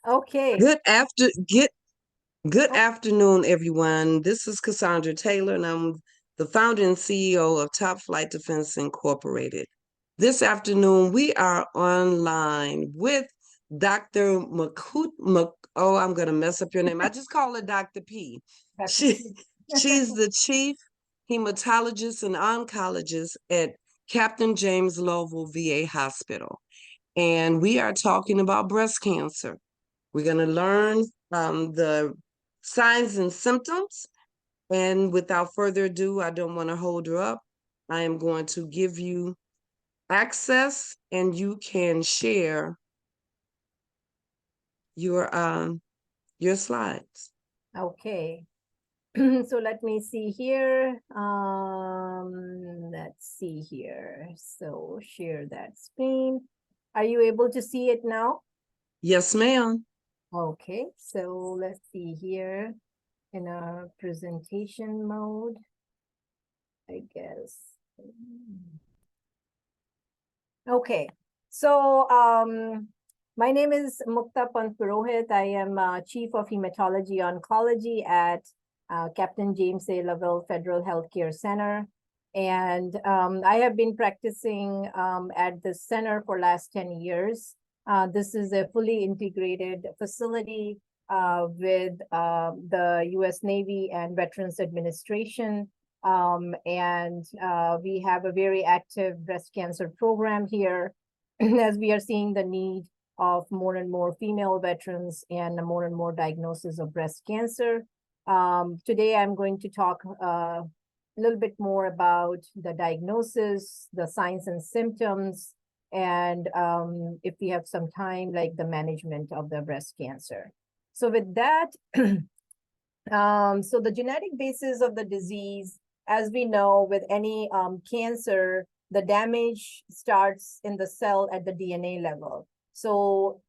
Okay. Good after get Good afternoon, everyone. This is Cassandra Taylor, and I'm the founder and CEO of Top Flight Defense Incorporated. This afternoon, we are online with Dr. Oh, I'm going to mess up your name. I just call her Dr. P. Dr. She, P. she's the chief hematologist and oncologist at Captain James Lovell VA Hospital. And we are talking about breast cancer. We're going to learn the signs and symptoms. And without further ado, I don't want to hold her up. I am going to give you access and you can share your slides. Okay. So let me see here. Let's see here. So share that screen. Are you able to see it now? Yes, ma'am. Okay. So let's see here in a presentation mode, I guess. Okay. So my name is Mukta Pant Purohit. I am Chief of Hematology Oncology at Captain James Lovell Federal Healthcare Center. And I have been practicing at the center for last 10 years. This is a fully integrated facility with the U.S. Navy and Veterans Administration. And we have a very active breast cancer program here as we are seeing the need of more and more female veterans and more and more diagnosis of breast cancer. Today, I'm going to talk a little bit more about the diagnosis, the signs and symptoms, and if we have some time, like the management of the breast cancer. So with that, so the genetic basis of the disease, as we know, with any cancer, the damage starts in the cell at the DNA level. So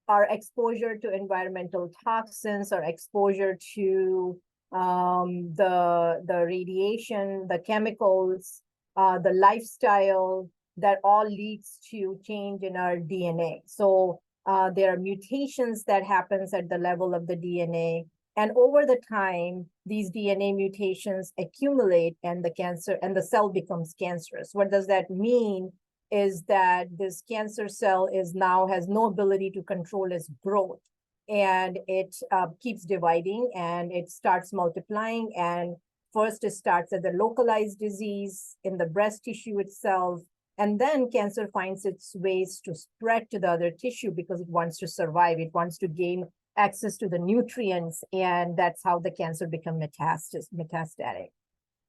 our exposure to environmental toxins or exposure to the radiation, the chemicals, the lifestyle, that all leads to change in our DNA. So there are mutations that happens at the level of the DNA. And over the time, these DNA mutations accumulate and the cell becomes cancerous. What does that mean? Is that this cancer cell has no ability to control its growth, and it keeps dividing and it starts multiplying. And first it starts as a localized disease in the breast tissue itself, and then cancer finds its ways to spread to the other tissue because it wants to survive. It wants to gain access to the nutrients, and that's how the cancer becomes metastatic.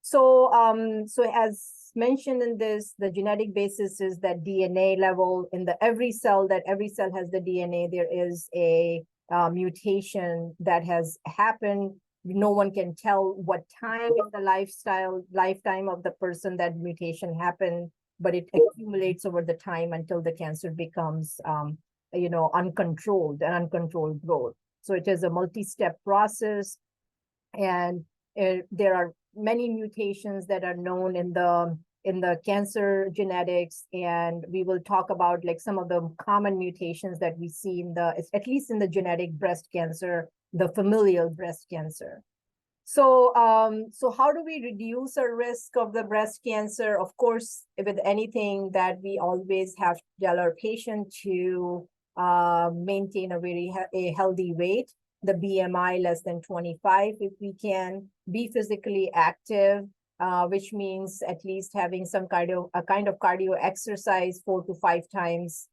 So, so as mentioned in this, the genetic basis is that DNA level in every cell has the DNA. There is a mutation that has happened. No one can tell what time in the lifetime of the person that mutation happened, but it accumulates over the time until the cancer becomes, uncontrolled growth. So it is a multi-step process, and there are many mutations that are known in the cancer genetics, and we will talk about like some of the common mutations that we see at least in the genetic breast cancer, the familial breast cancer. So so how do we reduce our risk of the breast cancer? Of course, with anything, that we always have to tell our patient to maintain a healthy weight, the BMI less than 25 if we can, be physically active, which means at least having a kind of cardio exercise 4 to 5 times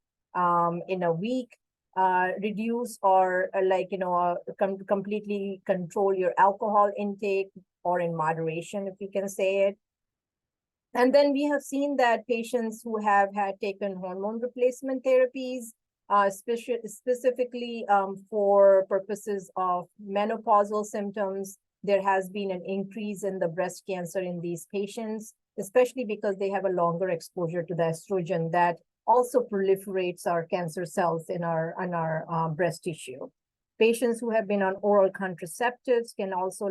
in a week. Reduce or completely control your alcohol intake, or in moderation, if you can say it. And then we have seen that patients who have had taken hormone replacement therapies, specifically for purposes of menopausal symptoms, there has been an increase in the breast cancer in these patients, especially because they have a longer exposure to the estrogen that also proliferates our cancer cells in our breast tissue. Patients who have been on oral contraceptives can also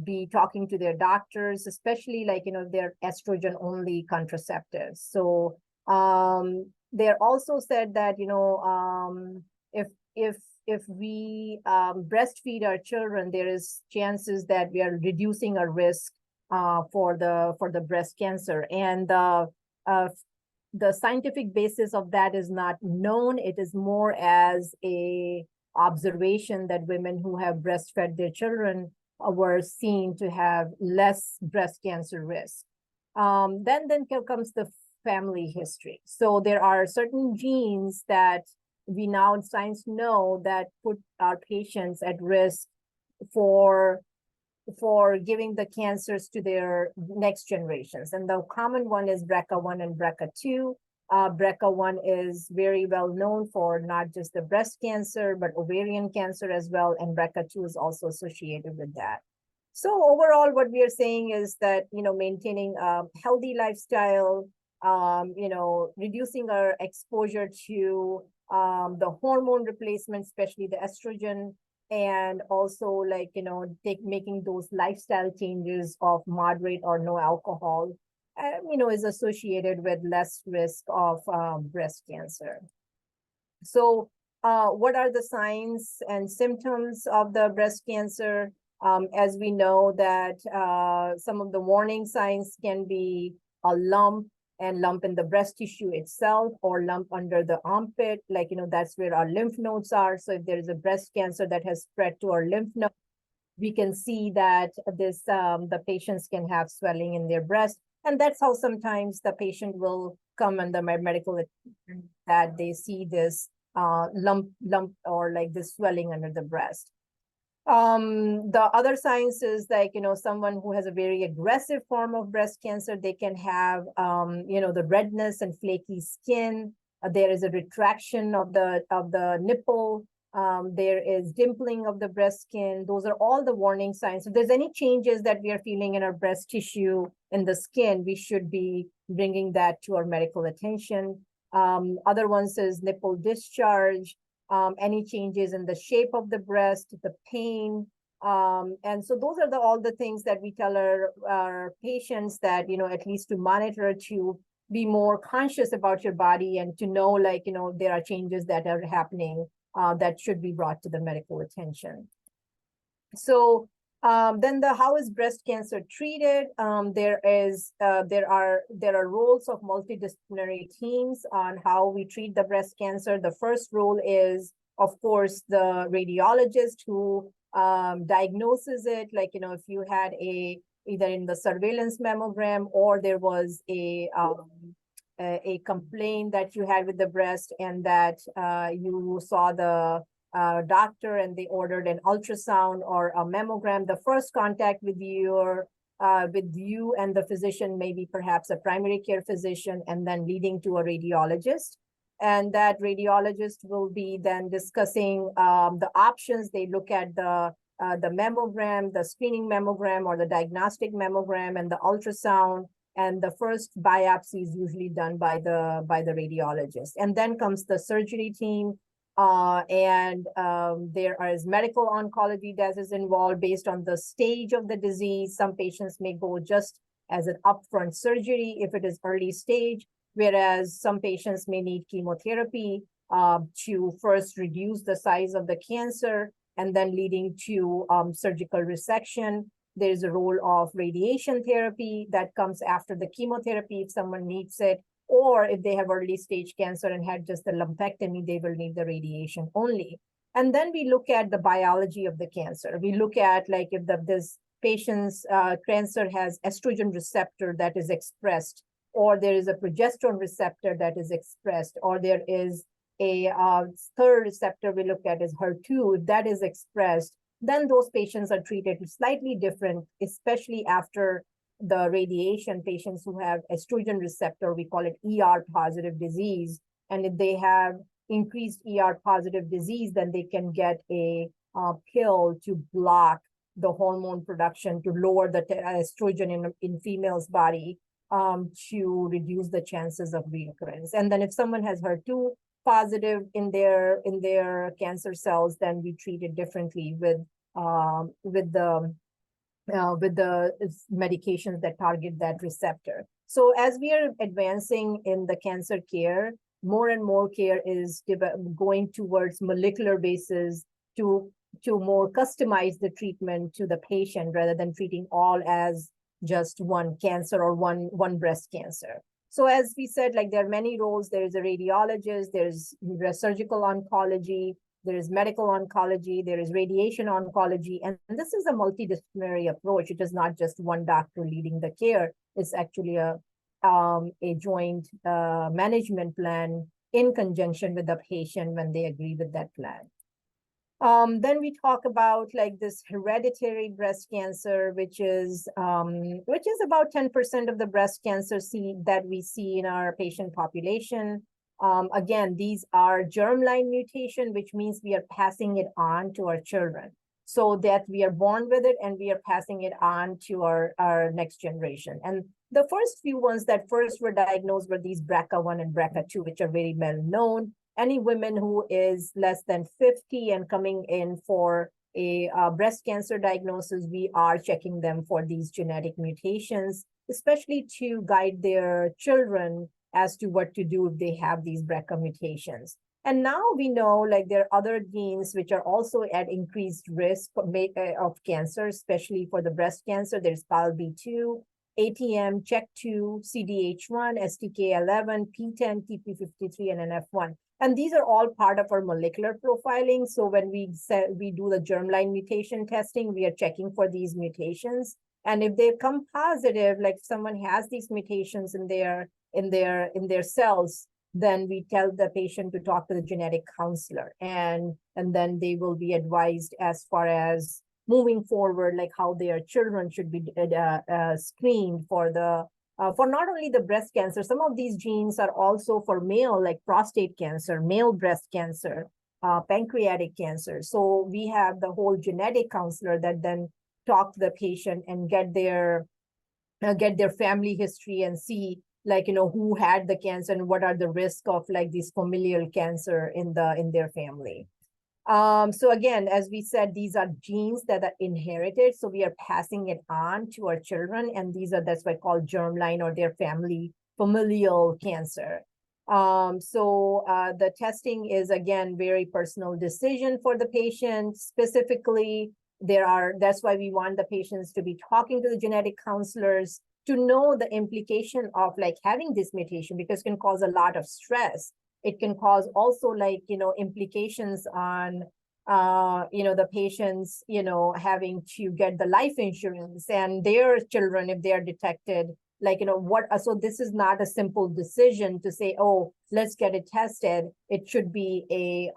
be talking to their doctors, especially they're estrogen only contraceptives. So they're also said that if we breastfeed our children, there is chances that we are reducing our risk for the breast cancer. And the scientific basis of that is not known. It is more as a observation that women who have breastfed their children were seen to have less breast cancer risk. Then comes the family history. So there are certain genes that we now in science know that put our patients at risk for giving the cancers to their next generations. And the common one is BRCA1 and BRCA2. BRCA1 is very well known for not just the breast cancer, but ovarian cancer as well. And BRCA2 is also associated with that. So overall, what we are saying is that, maintaining a healthy lifestyle, reducing our exposure to the hormone replacement, especially the estrogen, and also making those lifestyle changes of moderate or no alcohol, is associated with less risk of breast cancer. So what are the signs and symptoms of the breast cancer? As we know that some of the warning signs can be a lump in the breast tissue itself, or lump under the armpit, that's where our lymph nodes are. So if there is a breast cancer that has spread to our lymph node, we can see that the patients can have swelling in their breast. And that's how sometimes the patient will come under my medical attention, that they see this lump or like this swelling under the breast. The other signs is someone who has a very aggressive form of breast cancer, they can have, the redness and flaky skin. There is a retraction of the nipple. There is dimpling of the breast skin. Those are all the warning signs. If there's any changes that we are feeling in our breast tissue, in the skin, we should be bringing that to our medical attention. Other ones is nipple discharge. Any changes in the shape of the breast, the pain. And so those are all the things that we tell our patients that, at least to monitor, to be more conscious about your body and to know, there are changes that are happening that should be brought to the medical attention. So then how is breast cancer treated? There are roles of multidisciplinary teams on how we treat the breast cancer. The first role is, of course, the radiologist who diagnoses it. If you had either in the surveillance mammogram, or there was a complaint that you had with the breast, and that you saw the doctor and they ordered an ultrasound or a mammogram, the first contact with you and the physician, maybe perhaps a primary care physician, and then leading to a radiologist. And that radiologist will be then discussing the options. They look at the mammogram, the screening mammogram or the diagnostic mammogram, and the ultrasound. And the first biopsy is usually done by the radiologist. And then comes the surgery team. There is medical oncology that is involved based on the stage of the disease. Some patients may go just as an upfront surgery if it is early stage, whereas some patients may need chemotherapy to first reduce the size of the cancer, and then leading to surgical resection. There's a role of radiation therapy that comes after the chemotherapy if someone needs it. Or if they have early stage cancer and had just a lumpectomy, they will need the radiation only. And then we look at the biology of the cancer. We look at if this patient's cancer has estrogen receptor that is expressed, or there is a progesterone receptor that is expressed, or there is a third receptor we look at is HER2, if that is expressed, then those patients are treated slightly different, especially after the radiation. Patients who have estrogen receptor, we call it ER positive disease. And if they have increased ER positive disease, then they can get a pill to block the hormone production, to lower the estrogen in female's body, to reduce the chances of reoccurrence. And then if someone has HER2 positive in their cancer cells, then we treat it differently with the medications that target that receptor. So as we are advancing in the cancer care, more and more care is going towards molecular basis to more customize the treatment to the patient rather than treating all as just one cancer or one breast cancer. So as we said, like there are many roles. There is a radiologist, there's surgical oncology, there is medical oncology, there is radiation oncology, and this is a multidisciplinary approach. It is not just one doctor leading the care. It's actually a joint management plan in conjunction with the patient when they agree with that plan. Then we talk about like this hereditary breast cancer, which is about 10% of the breast cancer that we see in our patient population. Again, these are germline mutation, which means we are passing it on to our children. So that we are born with it and we are passing it on to our next generation. And the first few ones that first were diagnosed were these BRCA1 and BRCA2, which are very well known. Any women who is less than 50 and coming in for a breast cancer diagnosis, we are checking them for these genetic mutations, especially to guide their children as to what to do if they have these BRCA mutations. And now we know like there are other genes which are also at increased risk of cancer, especially for the breast cancer. There's PALB2, ATM, CHEK2, CDH1, STK11, PTEN, TP53, and NF1. And these are all part of our molecular profiling. So when we do the germline mutation testing, we are checking for these mutations. And if they come positive, like if someone has these mutations in their cells, then we tell the patient to talk to the genetic counselor, and then they will be advised as far as moving forward, like how their children should be screened for not only the breast cancer. Some of these genes are also for male, like prostate cancer, male breast cancer, pancreatic cancer. So we have the whole genetic counselor that then talk to the patient and get their family history and see like, who had the cancer and what are the risks of like this familial cancer in their family. So again, as we said, these are genes that are inherited. So we are passing it on to our children. And that's why called germline or their familial cancer. So the testing is, again, very personal decision for the patient. Specifically, that's why we want the patients to be talking to the genetic counselors to know the implication of like having this mutation, because it can cause a lot of stress. It can cause also like, implications on, the patients, having to get the life insurance and their children if they are detected, like, so this is not a simple decision to say, oh, let's get it tested. It should be a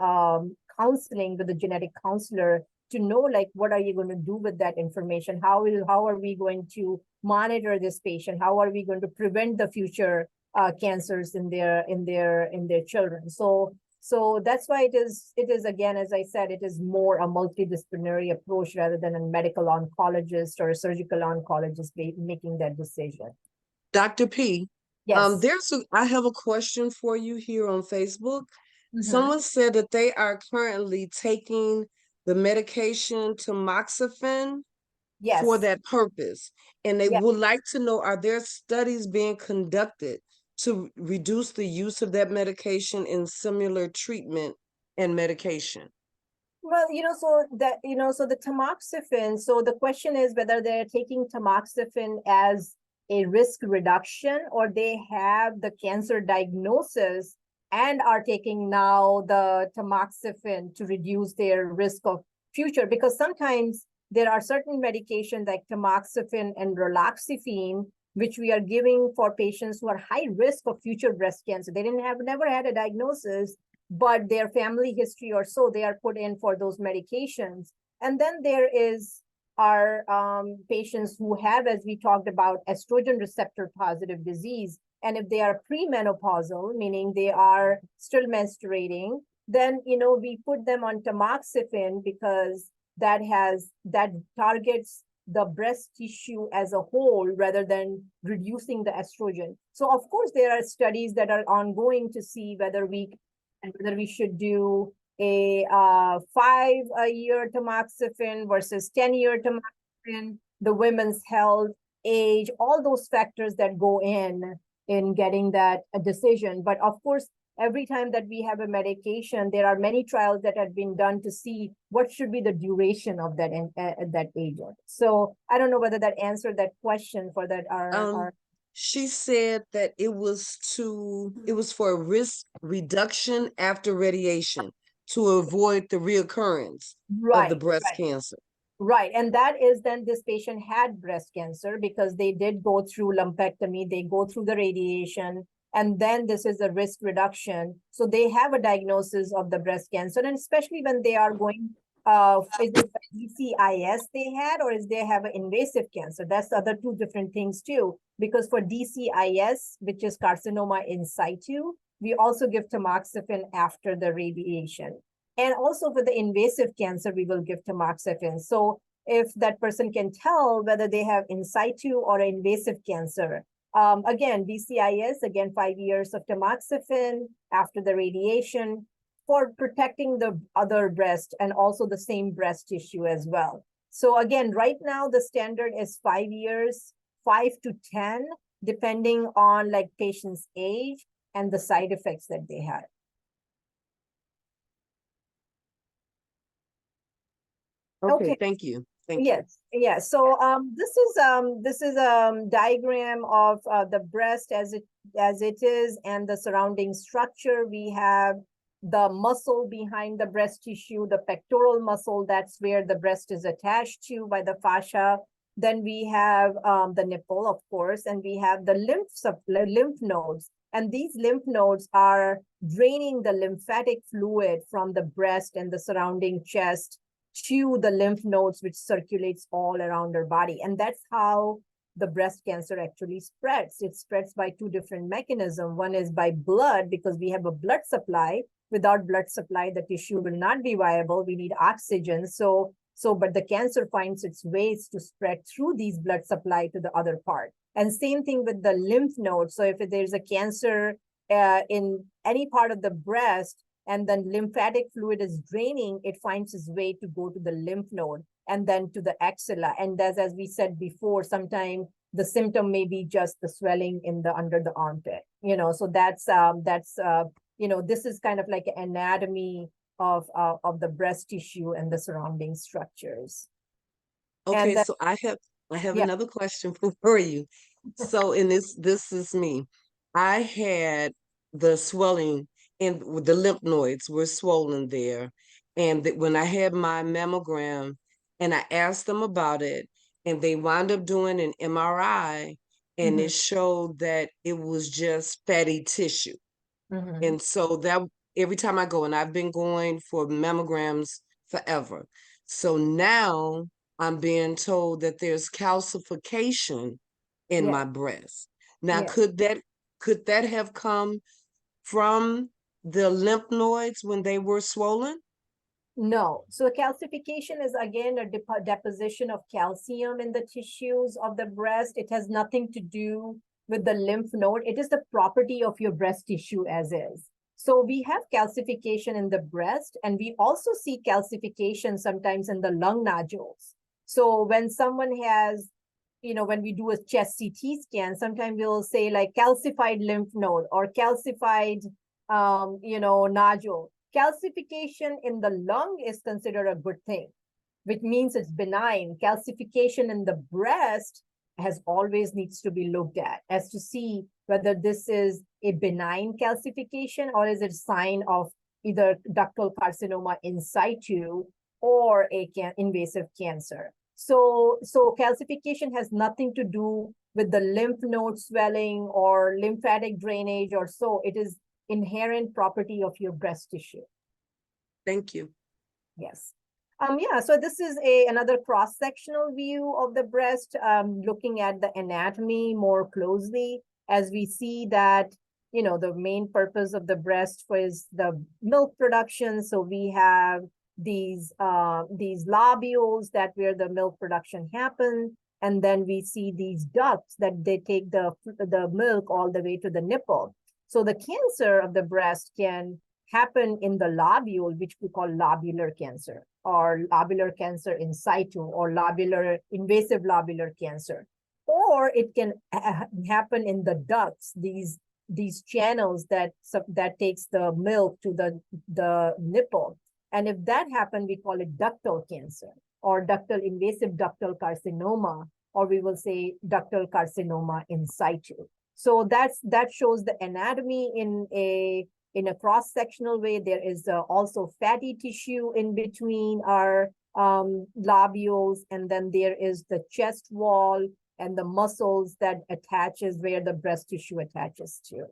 counseling with the genetic counselor to know, like, what are you going to do with that information? How are we going to monitor this patient? How are we going to prevent the future cancers in their children? So that's why it is again, as I said, it is more a multidisciplinary approach rather than a medical oncologist or a surgical oncologist making that decision. Dr. P, Yes. I have a question for you here on Facebook. Mhm. Someone said that they are currently taking the medication tamoxifen Yes. for that purpose. And they Yeah. would like to know, are there studies being conducted to reduce the use of that medication in similar treatment and medication? Well, so the tamoxifen, so the question is whether they're taking tamoxifen as a risk reduction or they have the cancer diagnosis and are taking now the tamoxifen to reduce their risk of future. Because sometimes there are certain medications like tamoxifen and raloxifene, which we are giving for patients who are high risk of future breast cancer. They never had a diagnosis, but their family history or so, they are put in for those medications. And then there is our patients who have, as we talked about, estrogen receptor positive disease. And if they are premenopausal, meaning they are still menstruating, then, we put them on tamoxifen because that targets the breast tissue as a whole rather than reducing the estrogen. So of course, there are studies that are ongoing to see whether we should do a 5-year tamoxifen versus 10-year tamoxifen, the women's health, age, all those factors that go in getting that decision. But of course, every time that we have a medication, there are many trials that have been done to see what should be the duration of that agent. So I don't know whether that answered that question for that our She said that it was for risk reduction after radiation to avoid the reoccurrence of the right, breast right. cancer. Right. And that is then this patient had breast cancer because they did go through lumpectomy, they go through the radiation, and then this is a risk reduction. So they have a diagnosis of the breast cancer, and especially when they are going, is it DCIS they had, or is they have an invasive cancer? That's the other two different things too. Because for DCIS, which is carcinoma in situ, we also give tamoxifen after the radiation. And also for the invasive cancer, we will give tamoxifen. So if that person can tell whether they have in situ or invasive cancer, again, BCIS, again, 5 years of tamoxifen after the radiation for protecting the other breast and also the same breast tissue as well. So again, right now, the standard is 5 years, 5 to 10, depending on like patient's age and the side effects that they had. Okay, Okay. thank you. Thank you. Yes, yes. So this is diagram of the breast as it is and the surrounding structure. We have the muscle behind the breast tissue, the pectoral muscle, that's where the breast is attached to by the fascia. Then we have the nipple, of course, and we have the lymph nodes. And these lymph nodes are draining the lymphatic fluid from the breast and the surrounding chest to the lymph nodes, which circulates all around our body. And that's how the breast cancer actually spreads. It spreads by two different mechanisms. One is by blood, because we have a blood supply. Without blood supply, the tissue will not be viable. We need oxygen. But the cancer finds its ways to spread through these blood supply to the other part. And same thing with the lymph nodes. So if there's a cancer in any part of the breast, and then lymphatic fluid is draining, it finds its way to go to the lymph node and then to the axilla. And as we said before, sometimes the symptom may be just the swelling in the under the armpit. So that's this is kind of like an anatomy of the breast tissue and the surrounding structures. Okay, And then, so I have yeah. another question for you. So in this is me. I had the swelling and the lymph nodes were swollen there. And when I had my mammogram and I asked them about it, and they wound up doing an MRI, and it showed that it was just fatty tissue. And so that every time I go, and I've been going for mammograms forever. So now I'm being told that there's calcification in Yeah, my breast. Now, yeah. could that have come from the lymph nodes when they were swollen? No. So calcification is again a deposition of calcium in the tissues of the breast. It has nothing to do with the lymph node. It is the property of your breast tissue as is. So we have calcification in the breast, and we also see calcification sometimes in the lung nodules. So when someone has, when we do a chest CT scan, sometimes we'll say like calcified lymph node or calcified, nodule. Calcification in the lung is considered a good thing, which means it's benign. Calcification in the breast has always needs to be looked at as to see whether this is a benign calcification or is it a sign of either ductal carcinoma in situ or a invasive cancer. So calcification has nothing to do with the lymph node swelling or lymphatic drainage or so. It is inherent property of your breast tissue. Thank you. Yes. Yeah, so this is another cross-sectional view of the breast, looking at the anatomy more closely as we see that, the main purpose of the breast is the milk production. So we have these lobules that where the milk production happens. And then we see these ducts that they take the milk all the way to the nipple. So the cancer of the breast can happen in the lobule, which we call lobular cancer, or lobular cancer in situ, or invasive lobular cancer. Or it can happen in the ducts, these these channels that takes the milk to the nipple. And if that happened, we call it ductal cancer or ductal invasive ductal carcinoma, or we will say ductal carcinoma in situ. So that shows the anatomy in a cross-sectional way. There is also fatty tissue in between our lobules, and then there is the chest wall and the muscles that attaches where the breast tissue attaches to.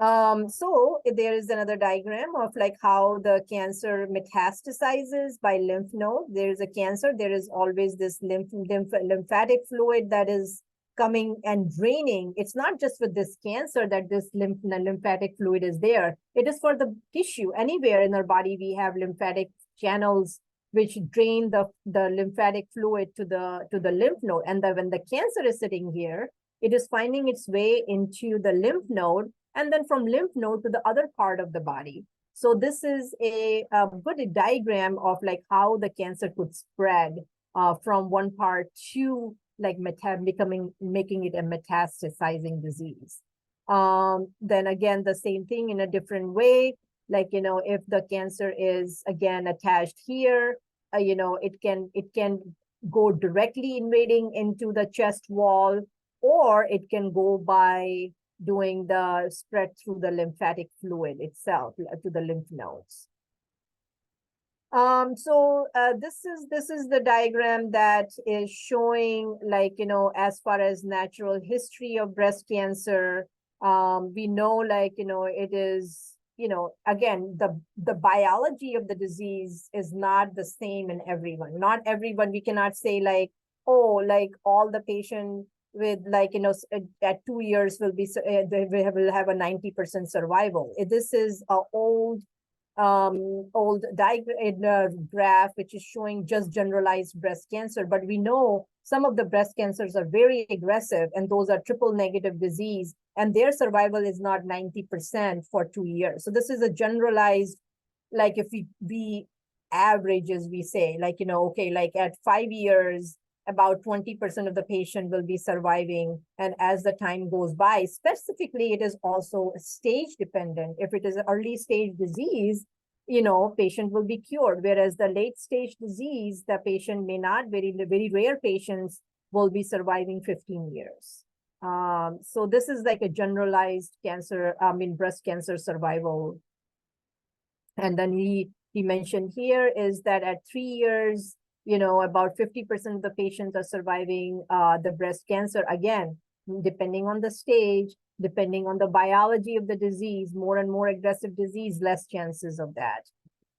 So there is another diagram of like how the cancer metastasizes by lymph node. There is a cancer, there is always this lymphatic fluid that is coming and draining. It's not just with this cancer that this lymphatic fluid is there. It is for the tissue. Anywhere in our body, we have lymphatic channels which drain the lymphatic fluid to the lymph node. And when the cancer is sitting here, it is finding its way into the lymph node, and then from lymph node to the other part of the body. So this is a good diagram of like how the cancer could spread from one part to like making it a metastasizing disease. Then again, the same thing in a different way. Like, if the cancer is again attached here, it can go directly invading into the chest wall, or it can go by doing the spread through the lymphatic fluid itself to the lymph nodes. So this is the diagram that is showing like, as far as natural history of breast cancer, we know like, it is, again, the biology of the disease is not the same in everyone. Not everyone, we cannot say like, oh, like all the patient with like, at 2 years will will have a 90% survival. This is a old graph which is showing just generalized breast cancer, but we know some of the breast cancers are very aggressive, and those are triple negative disease, and their survival is not 90% for 2 years. So this is a generalized, like if we averages, we say like, okay, like at 5 years, about 20% of the patient will be surviving. And as the time goes by, specifically, it is also stage dependent. If it is an early stage disease, patient will be cured. Whereas the late stage disease, the patient may not, very rare patients will be surviving 15 years. So this is like a generalized cancer, breast cancer survival. And then he mentioned here is that at 3 years, about 50% of the patients are surviving the breast cancer. Again, depending on the stage, depending on the biology of the disease, more and more aggressive disease, less chances of that.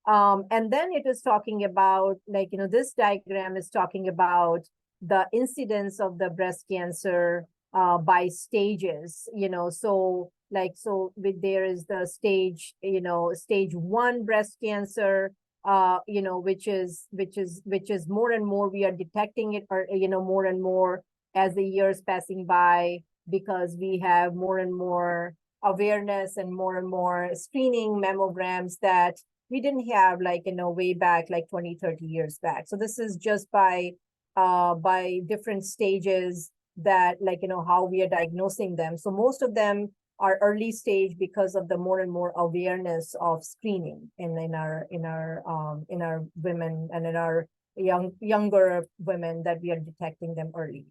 And then it is talking about like, this diagram is talking about the incidence of the breast cancer by stages, so like, there is the stage, stage 1 breast cancer, which is more and more we are detecting it, or more and more as the years passing by, because we have more and more awareness and more screening mammograms that we didn't have like, way back like 20-30 years back. So this is just by different stages that like, how we are diagnosing them. So most of them are early stage because of the more and more awareness of screening in our women and in our younger women, that we are detecting them early.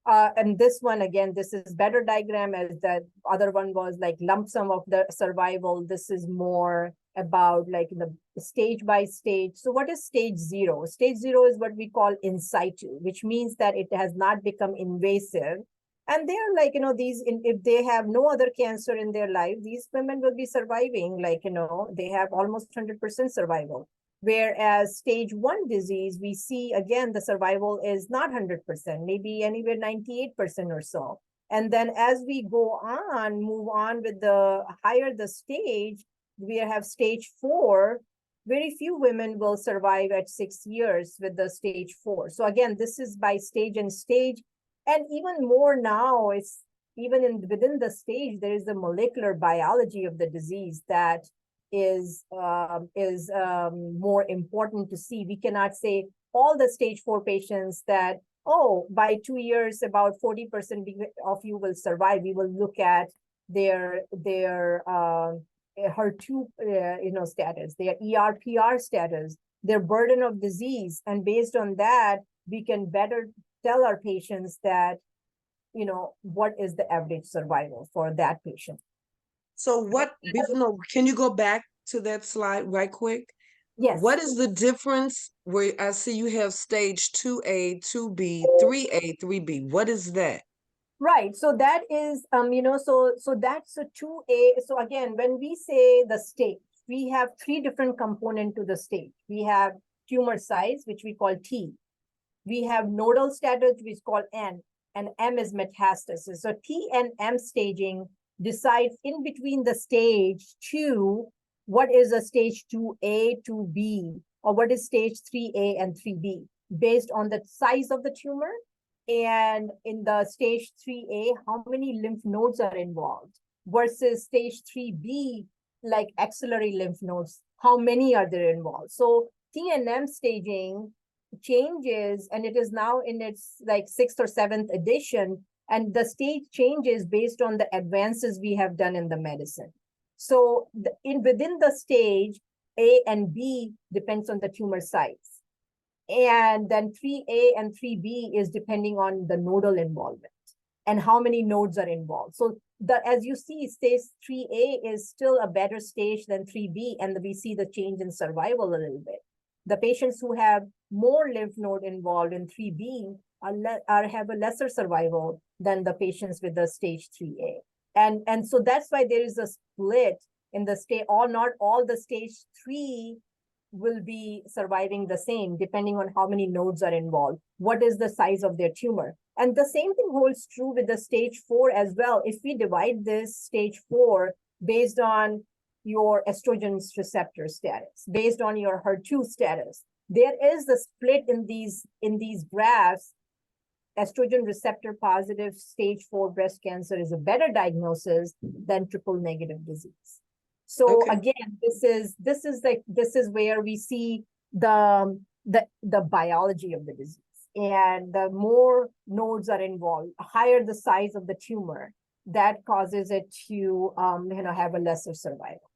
And this one, again, this is better diagram, as that other one was like lump sum of the survival. This is more about like the stage by stage. So what is stage 0? Stage 0 is what we call in situ, which means that it has not become invasive. And they're like, these, if they have no other cancer in their life, these women will be surviving, like, they have almost 100% survival. Whereas stage 1 disease, we see again, the survival is not 100%, maybe anywhere 98% or so. And then as we go on, move on with the higher the stage, we have stage 4. Very few women will survive at 6 years with the stage 4. So again, this is by stage and stage. And even more now, it's even within the stage, there is a molecular biology of the disease that is more important to see. We cannot say all the stage 4 patients that oh, by 2 years, about 40% of you will survive. We will look at their HER2 status, their ERPR status, their burden of disease, and based on that, we can better tell our patients that what is the average survival for that patient. So no, can you go back to that slide right quick? Yes. What is the difference where I see you have stage 2A, 2B, 3A, 3B? What is that? Right. So that is, so that's a 2A. So again, when we say the stage, we have three different components to the stage. We have tumor size, which we call T. We have nodal status, which is called N, and M is metastasis. So T and M staging decides in between the stage 2, what is a stage 2A, 2B, or what is stage 3A and 3B, based on the size of the tumor. And in the stage 3A, how many lymph nodes are involved versus stage 3B, like axillary lymph nodes, how many are there involved? So T and M staging changes, and it is now in its like 6th or 7th edition, and the stage changes based on the advances we have done in the medicine. So within the stage, A and B depends on the tumor size. And then 3A and 3B is depending on the nodal involvement and how many nodes are involved. So as you see, stage 3A is still a better stage than 3B, and we see the change in survival a little bit. The patients who have more lymph node involved in 3B have a lesser survival than the patients with the stage 3A. And so that's why there is a split in the state, not all the stage 3 will be surviving the same, depending on how many nodes are involved, what is the size of their tumor. And the same thing holds true with the stage 4 as well. If we divide this stage 4 based on your estrogen receptor status, based on your HER2 status, there is a split in these graphs. Estrogen receptor positive stage 4 breast cancer is a better diagnosis than triple negative disease. So again, this is where we see the biology of the disease, and the more nodes are involved, higher the size of the tumor, that causes it to have a lesser survival.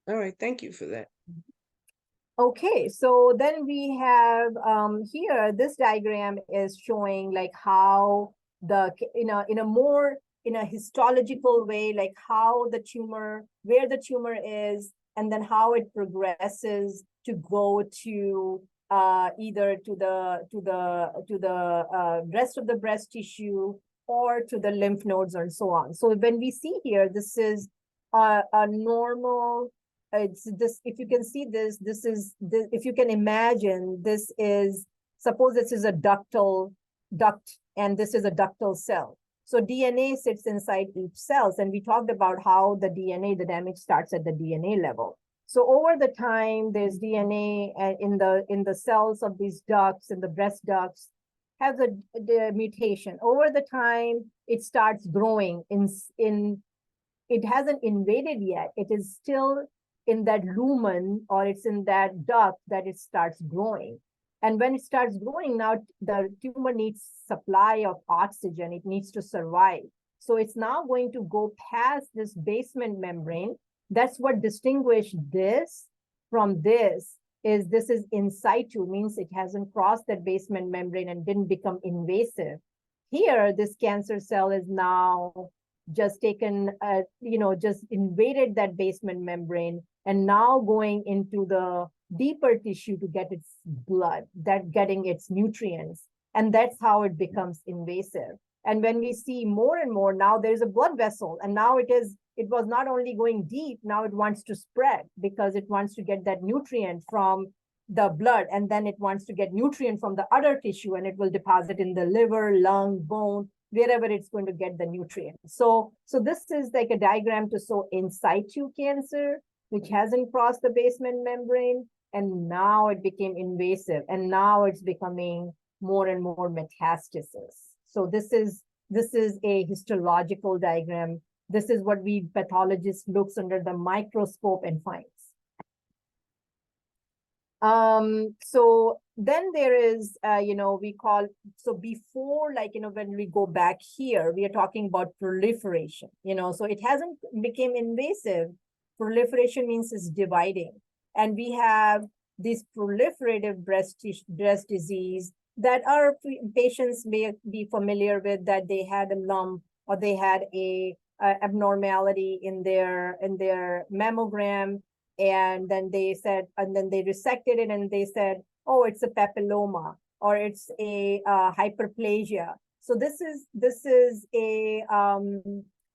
All right, thank you for that. Okay, so then we have here, this diagram is showing like how in a histological way, like how the tumor, where the tumor is, and then how it progresses to go to either to the rest of the breast tissue or to the lymph nodes and so on. So when we see here, this is a normal. It's this. If you can see this, if you can imagine, this is, suppose this is a duct, and this is a ductal cell. So DNA sits inside each cell, and we talked about how the damage starts at the DNA level. So over the time, there's DNA in the cells of these ducts, in the breast ducts, has the mutation. Over the time, it starts growing it hasn't invaded yet. It is still in that lumen, or it's in that duct that it starts growing. And when it starts growing, now the tumor needs supply of oxygen. It needs to survive. So it's now going to go past this basement membrane. That's what distinguished this from this is in situ, means it hasn't crossed that basement membrane and didn't become invasive. Here, this cancer cell is now just taken, just invaded that basement membrane and now going into the deeper tissue to get its blood, getting its nutrients. And that's how it becomes invasive. And when we see more and more, now there's a blood vessel, and now it was not only going deep, now it wants to spread because it wants to get that nutrient from the blood, and then it wants to get nutrient from the other tissue, and it will deposit in the liver, lung, bone, wherever it's going to get the nutrients. So this is like a diagram to show in situ cancer, which hasn't crossed the basement membrane, and now it became invasive, and now it's becoming more and more metastasis. So this is a histological diagram. This is what pathologist looks under the microscope and finds. So then there is, we call, so before, like, when we go back here, we are talking about proliferation, so it hasn't become invasive. Proliferation means it's dividing. And we have this proliferative breast disease that our patients may be familiar with, that they had a lump or they had a abnormality in their mammogram, and then they said, and then they resected it and they said, oh, it's a papilloma, or it's a hyperplasia. So this is a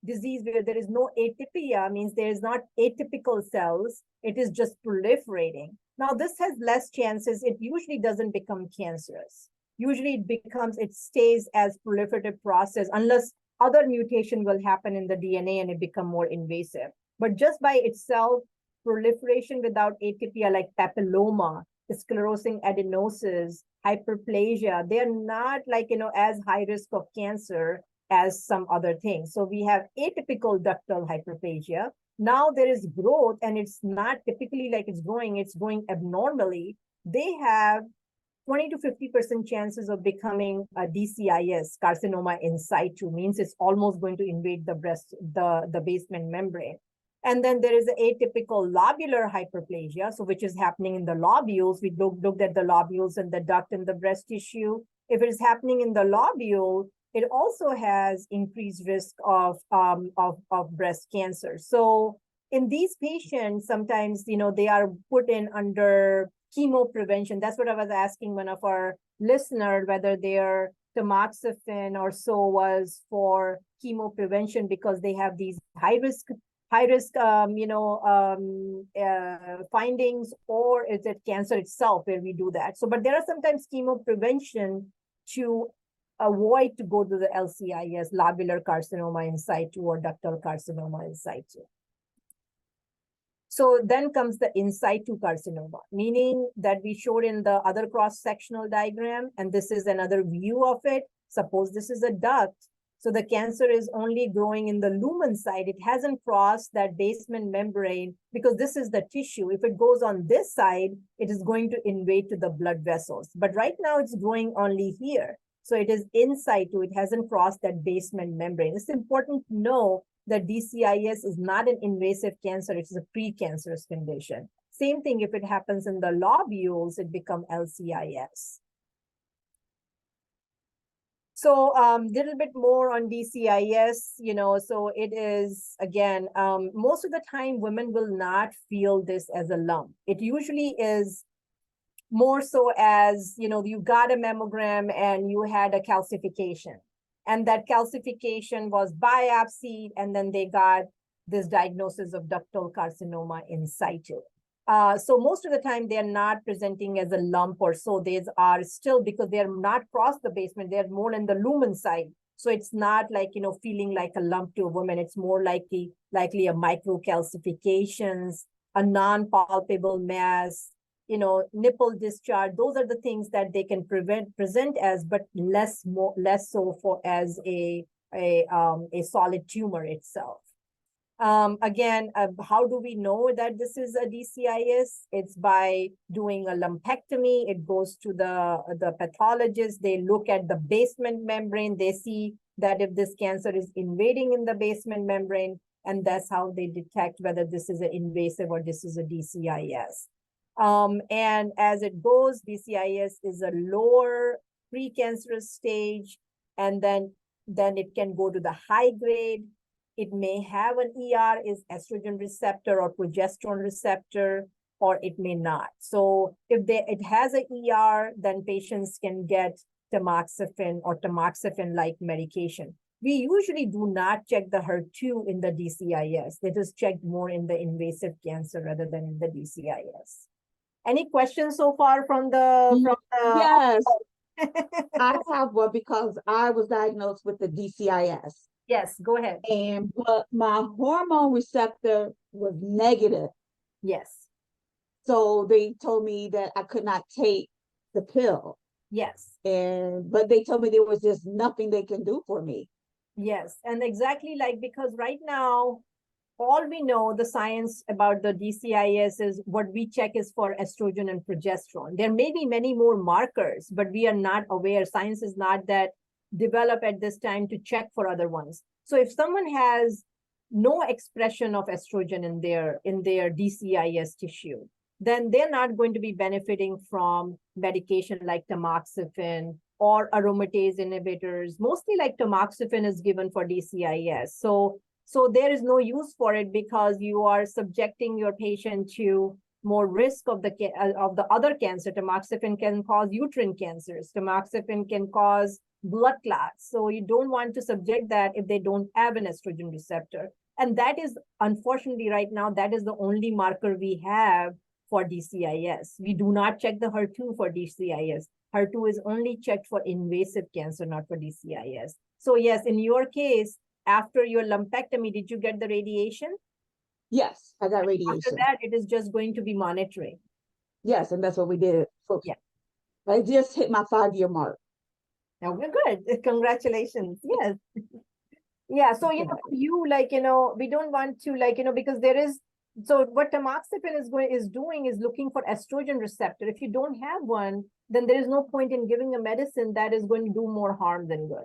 disease where there is no atypia, means there is not atypical cells, it is just proliferating. Now this has less chances, it usually doesn't become cancerous. Usually it stays as proliferative process unless other mutation will happen in the DNA and it become more invasive. But just by itself, proliferation without atypia, like papilloma, sclerosing adenosis, hyperplasia, they're not, like, as high risk of cancer as some other things. So we have atypical ductal hyperplasia. Now there is growth, and it's not typically like it's growing abnormally. They have 20 to 50% chances of becoming a DCIS, carcinoma in situ, means it's almost going to invade the breast, the basement membrane. And then there is the atypical lobular hyperplasia, so which is happening in the lobules. We looked at the lobules and the duct in the breast tissue. If it is happening in the lobule, it also has increased risk of breast cancer. So in these patients, sometimes, they are put in under chemo prevention. That's what I was asking one of our listeners, whether their tamoxifen or so was for chemo prevention because they have these high risk findings, or is it cancer itself where we do that? So, but there are sometimes chemo prevention to avoid to go to the LCIS, lobular carcinoma in situ, or ductal carcinoma in situ. So then comes the in situ carcinoma, meaning that we showed in the other cross-sectional diagram, and this is another view of it. Suppose this is a duct. So the cancer is only growing in the lumen side. It hasn't crossed that basement membrane because this is the tissue. If it goes on this side, it is going to invade to the blood vessels. But right now it's growing only here. So it is in situ. It hasn't crossed that basement membrane. It's important to know that DCIS is not an invasive cancer. It is a precancerous condition. Same thing, if it happens in the lobules, it becomes LCIS. So little bit more on DCIS, so it is, again, most of the time women will not feel this as a lump. It usually is more so as, you got a mammogram and you had a calcification, and that calcification was biopsied, and then they got this diagnosis of ductal carcinoma in situ. So most of the time they're not presenting as a lump or so. They are still, because they're not crossed the basement, they're more in the lumen side. So it's not like, feeling like a lump to a woman. It's more likely a microcalcifications, a non-palpable mass, nipple discharge. Those are the things that they can present as, but less so for as a solid tumor itself. Again, how do we know that this is a DCIS? It's by doing a lumpectomy. It goes to the pathologist. They look at the basement membrane. They see that if this cancer is invading in the basement membrane, and that's how they detect whether this is an invasive or this is a DCIS. And as it goes, DCIS is a lower precancerous stage, and then it can go to the high grade. It may have an ER, is estrogen receptor or progesterone receptor, or it may not. So if it has an ER, then patients can get tamoxifen or tamoxifen-like medication. We usually do not check the HER2 in the DCIS. It is checked more in the invasive cancer rather than in the DCIS. Any questions so far from the? Yes, I have one because I was diagnosed with the DCIS. Yes, go ahead. But my hormone receptor was negative. Yes. So they told me that I could not take the pill. Yes. But they told me there was just nothing they can do for me. Yes. And exactly, because right now, all we know, the science about the DCIS is what we check is for estrogen and progesterone. There may be many more markers, but we are not aware. Science is not that developed at this time to check for other ones. So if someone has no expression of estrogen in their DCIS tissue, then they're not going to be benefiting from medication like tamoxifen or aromatase inhibitors. Mostly like tamoxifen is given for DCIS. So there is no use for it because you are subjecting your patient to more risk of the other cancer. Tamoxifen can cause uterine cancers. Tamoxifen can cause blood clots. So you don't want to subject that if they don't have an estrogen receptor. And that is, unfortunately, right now, that is the only marker we have for DCIS. We do not check the HER2 for DCIS. HER2 is only checked for invasive cancer, not for DCIS. So yes, in your case, after your lumpectomy, did you get the radiation? Yes, I got After radiation. that, it is just going to be monitoring. Yes, and that's what we did. Yeah. I just hit my 5-year mark. Now we're good. Congratulations. Yes. Yeah. So, you know, we don't want to because there is, so what tamoxifen is doing is looking for estrogen receptor. If you don't have one, then there is no point in giving a medicine that is going to do more harm than good.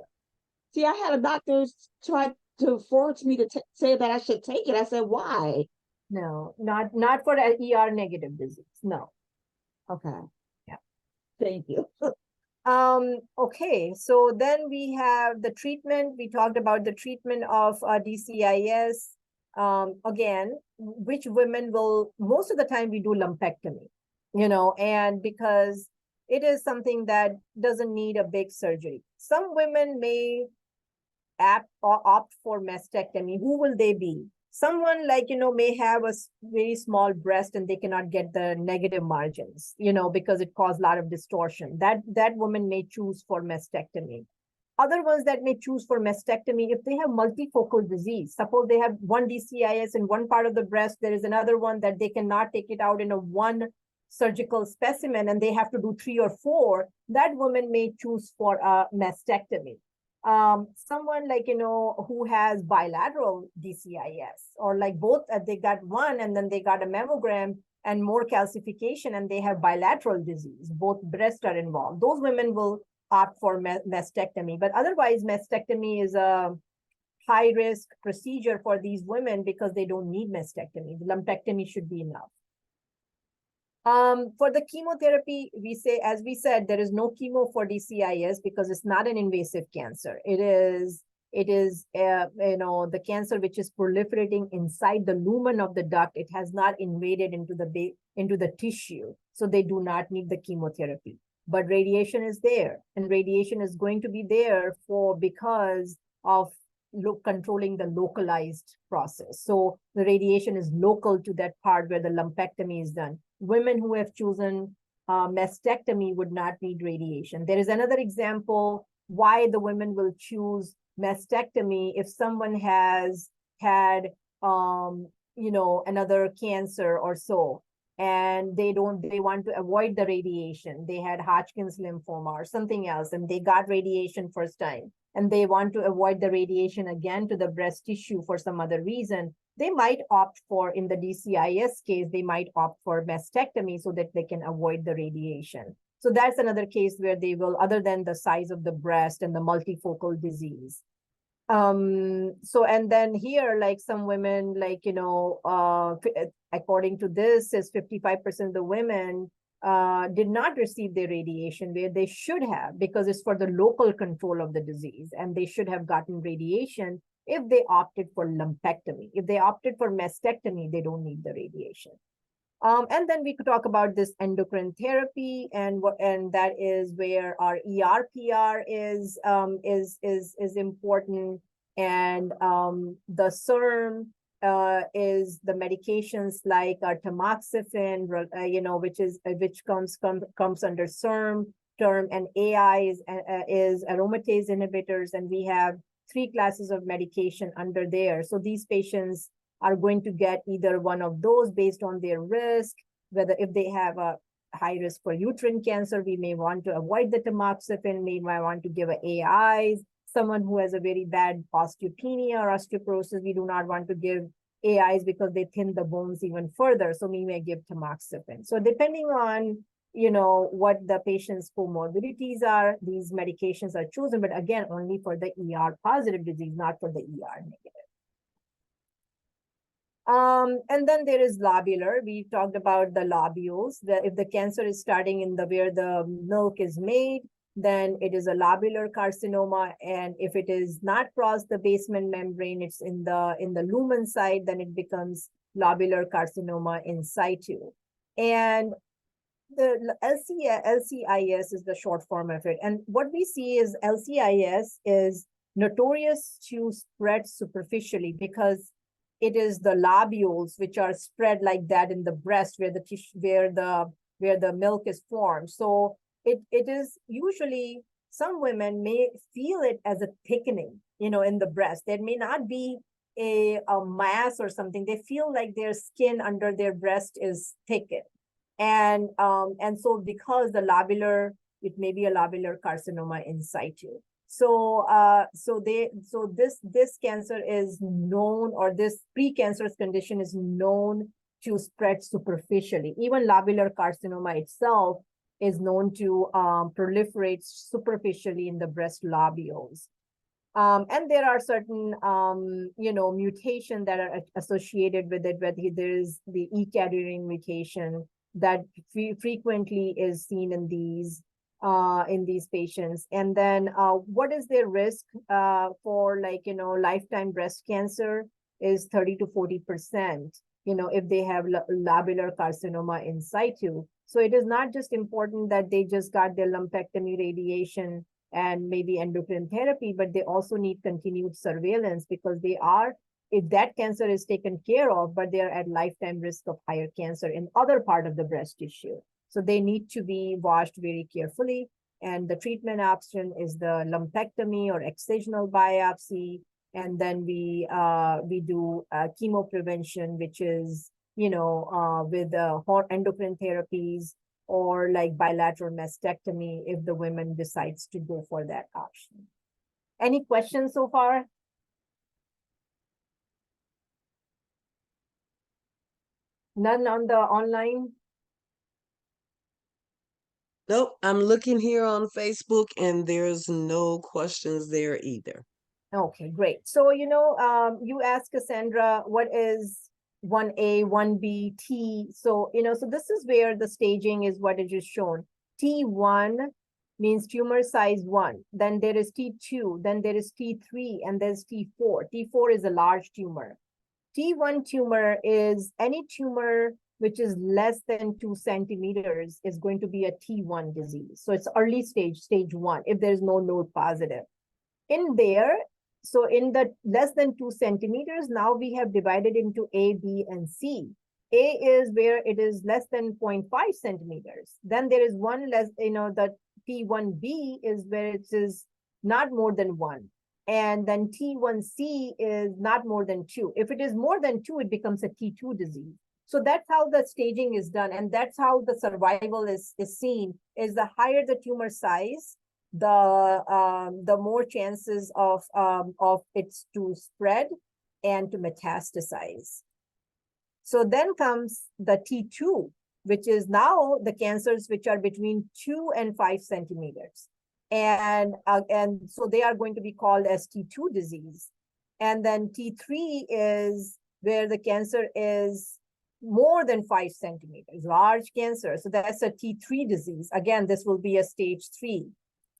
See, I had a doctor try to force me to say that I should take it. I said, why? No, not for ER negative disease. No. Okay. Yeah. Thank you. Okay, so then we have the treatment. We talked about the treatment of DCIS. Again, which women will, most of the time we do lumpectomy, and because it is something that doesn't need a big surgery. Some women may opt for mastectomy. Who will they be? Someone may have a very small breast and they cannot get the negative margins, because it caused a lot of distortion. That woman may choose for mastectomy. Other ones that may choose for mastectomy, if they have multifocal disease, suppose they have one DCIS in one part of the breast, there is another one that they cannot take it out in a one surgical specimen and they have to do 3 or 4, that woman may choose for a mastectomy. Someone who has bilateral DCIS or like both, they got one and then they got a mammogram and more calcification and they have bilateral disease, both breasts are involved. Those women will opt for mastectomy, but otherwise mastectomy is a high risk procedure for these women because they don't need mastectomy. The lumpectomy should be enough. For the chemotherapy, as we said, there is no chemo for DCIS because it's not an invasive cancer. It is the cancer which is proliferating inside the lumen of the duct. It has not invaded into the tissue, so they do not need the chemotherapy. But radiation is there, and radiation is going to be there because of controlling the localized process. So the radiation is local to that part where the lumpectomy is done. Women who have chosen mastectomy would not need radiation. There is another example why the women will choose mastectomy if someone has had another cancer or so, and they want to avoid the radiation. They had Hodgkin's lymphoma or something else, and they got radiation first time, and they want to avoid the radiation again to the breast tissue for some other reason. They might opt for, in the DCIS case, they might opt for mastectomy so that they can avoid the radiation. So that's another case where they will, other than the size of the breast and the multifocal disease. So, and then here, like some women, according to this, is 55% of the women did not receive their radiation where they should have, because it's for the local control of the disease, and they should have gotten radiation if they opted for lumpectomy. If they opted for mastectomy, they don't need the radiation. And then we could talk about this endocrine therapy, and that is where our ERPR is important, and the SERM is the medications like tamoxifen, which comes under SERM term, and AI is aromatase inhibitors, and we have 3 classes of medication under there. So these patients are going to get either one of those based on their risk, whether if they have a high risk for uterine cancer, we may want to avoid the tamoxifen, may want to give AIs. Someone who has a very bad osteopenia or osteoporosis, we do not want to give AIs because they thin the bones even further. So we may give tamoxifen. So depending on, what the patient's comorbidities are, these medications are chosen, but again, only for the ER positive disease, not for the ER negative. And then there is lobular. We talked about the lobules. If the cancer is starting in where the milk is made, then it is a lobular carcinoma. And if it is not crossed the basement membrane, it's in the lumen side, then it becomes lobular carcinoma in situ. And the LCIS is the short form of it. And what we see is LCIS is notorious to spread superficially because it is the lobules which are spread like that in the breast where the tissue, where the milk is formed. So it is usually, some women may feel it as a thickening, in the breast. There may not be a mass or something. They feel like their skin under their breast is thickened. And so because it may be a lobular carcinoma in situ. So this cancer is known, or this precancerous condition is known to spread superficially. Even lobular carcinoma itself is known to proliferate superficially in the breast lobules. And there are certain, mutations that are associated with it, whether there is the E-cadherin mutation that frequently is seen in these patients. And then what is their risk for lifetime breast cancer is 30 to 40%, if they have lobular carcinoma in situ. So it is not just important that they just got their lumpectomy radiation and maybe endocrine therapy, but they also need continued surveillance because if that cancer is taken care of, but they're at lifetime risk of higher cancer in other part of the breast tissue. So they need to be watched very carefully. And the treatment option is the lumpectomy or excisional biopsy. And then we do chemoprevention, which is, with endocrine therapies or like bilateral mastectomy if the woman decides to go for that option. Any questions so far? None on the online? Nope, I'm looking here on Facebook and there's no questions there either. Okay, great. So, you asked Cassandra, what is 1A, 1B, T? So, so this is where the staging is what is just shown. T1 means tumor size 1. Then there is T2. Then there is T3. And there's T4. T4 is a large tumor. T1 tumor is any tumor which is less than 2 centimeters is going to be a T1 disease. So it's early stage 1, if there's no node positive. In the less than 2 centimeters, now we have divided into A, B, and C. A is where it is less than 0.5 centimeters. Then there is one less, the T1B is where it is not more than 1. And then T1C is not more than 2. If it is more than 2, it becomes a T2 disease. So that's how the staging is done. And that's how the survival is seen, is the higher the tumor size, the more chances of it to spread and to metastasize. So then comes the T2, which is now the cancers which are between 2 and 5 centimeters. And so they are going to be called as T2 disease. And then T3 is where the cancer is more than 5 centimeters, large cancer. So that's a T3 disease. Again, this will be a stage 3.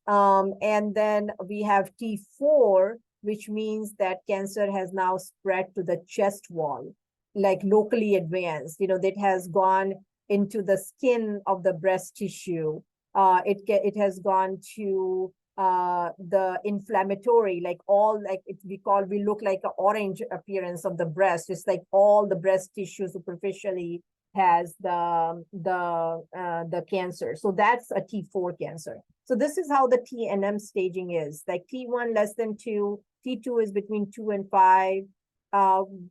And then we have T4, which means that cancer has now spread to the chest wall, like locally advanced, that has gone into the skin of the breast tissue. It has gone to the inflammatory, we look like an orange appearance of the breast. It's like all the breast tissue superficially has the cancer. So that's a T4 cancer. So this is how the TNM staging is. Like T1 less than 2, T2 is between 2 and 5,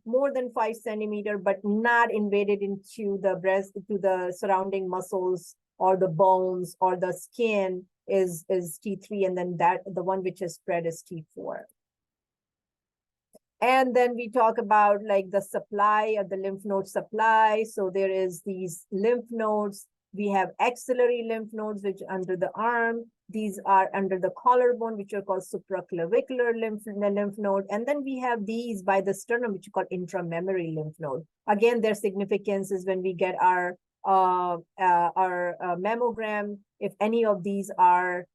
more than 5 centimeter, but not invaded into the breast, to the surrounding muscles or the bones or the skin is T3, and then the one which is spread is T4. And then we talk about like the supply of the lymph node supply. So there is these lymph nodes. We have axillary lymph nodes, which are under the arm. These are under the collarbone, which are called supraclavicular lymph node. And then we have these by the sternum, which are called intramammary lymph node. Again, their significance is when we get our mammogram, if any of these are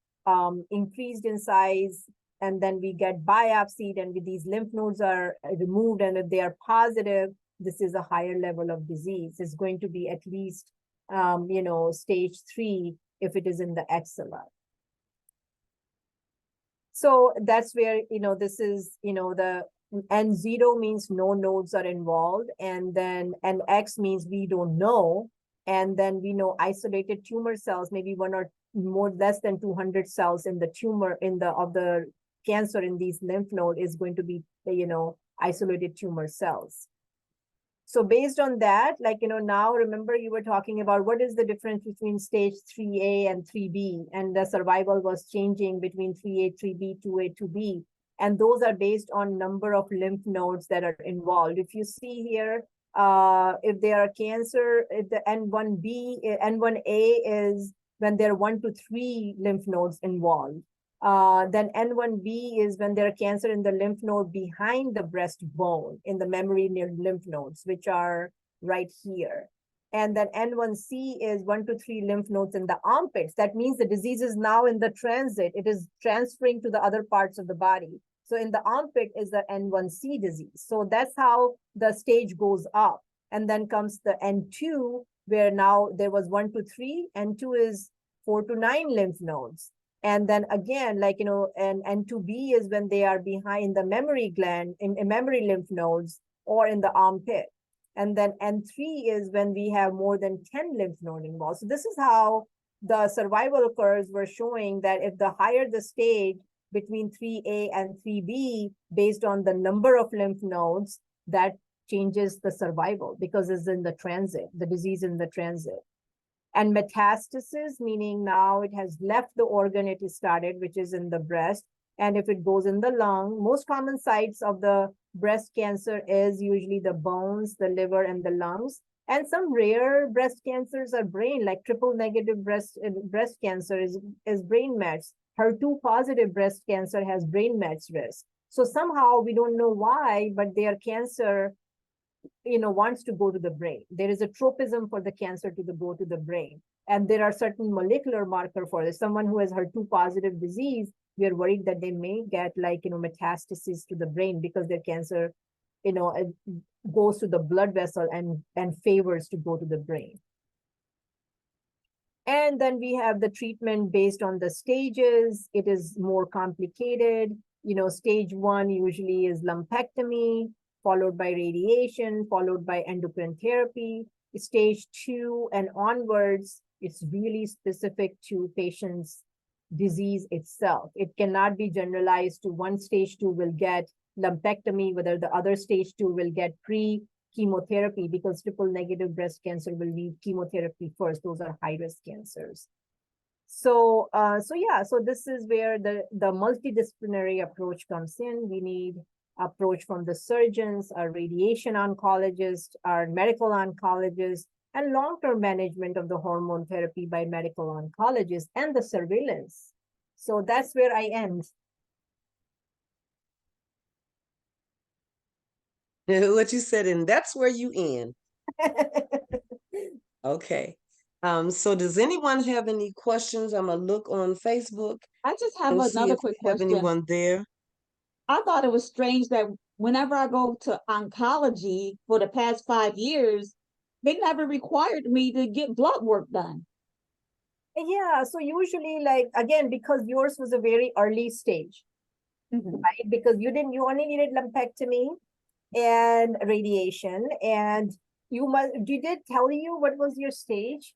increased in size, and then we get biopsied and these lymph nodes are removed, and if they are positive, this is a higher level of disease. It's going to be at least, stage 3 if it is in the axilla. So that's where, this is, the N0 means no nodes are involved, and then NX means we don't know. And then we know isolated tumor cells, maybe one or more less than 200 cells in the tumor of the cancer in these lymph node is going to be, isolated tumor cells. So based on that, now remember you were talking about what is the difference between stage 3A and 3B, and the survival was changing between 3A, 3B, 2A, 2B. And those are based on number of lymph nodes that are involved. If you see here, if they are cancer, if the N1A is when there are 1 to 3 lymph nodes involved. Then N1B is when there are cancer in the lymph node behind the breastbone in the mammary lymph nodes, which are right here. And then N1C is 1 to 3 lymph nodes in the armpits. That means the disease is now in the transit. It is transferring to the other parts of the body. So in the armpit is the N1C disease. So that's how the stage goes up. And then comes the N2, where now there was 1 to 3, N2 is 4 to 9 lymph nodes. And then again, and N2B is when they are behind the mammary gland, in mammary lymph nodes, or in the armpit. And then N3 is when we have more than 10 lymph node involved. So this is how the survival curves were showing that if the higher the stage between 3A and 3B, based on the number of lymph nodes, that changes the survival because it's in the transit, the disease in the transit. And metastasis, meaning now it has left the organ it started, which is in the breast. And if it goes in the lung, most common sites of the breast cancer is usually the bones, the liver, and the lungs. And some rare breast cancers are brain, like triple negative breast cancer is brain mets. HER2 positive breast cancer has brain mets risk. So somehow we don't know why, but their cancer wants to go to the brain. There is a tropism for the cancer to go to the brain. And there are certain molecular marker for this. Someone who has HER2 positive disease, we are worried that they may get metastasis to the brain because their cancer, goes to the blood vessel and favors to go to the brain. And then we have the treatment based on the stages. It is more complicated. Stage 1 usually is lumpectomy, followed by radiation, followed by endocrine therapy. Stage 2 and onwards, it's really specific to patient's disease itself. It cannot be generalized to one stage 2 will get lumpectomy, whether the other stage 2 will get pre-chemotherapy, because triple negative breast cancer will need chemotherapy first. Those are high-risk cancers. So this is where the multidisciplinary approach comes in. We need approach from the surgeons, our radiation oncologist, our medical oncologist, and long-term management of the hormone therapy by medical oncologists, and the surveillance. So that's where I end. What you said, and that's where you end. Okay. So does anyone have any questions? I'm gonna look on Facebook. I just have and see another if quick we have question. anyone there. I thought it was strange that whenever I go to oncology for the past 5 years, they never required me to get blood work done. Yeah, so usually, again, because yours was a very early stage, right? Because you only needed lumpectomy and radiation, and did they tell you what was your stage?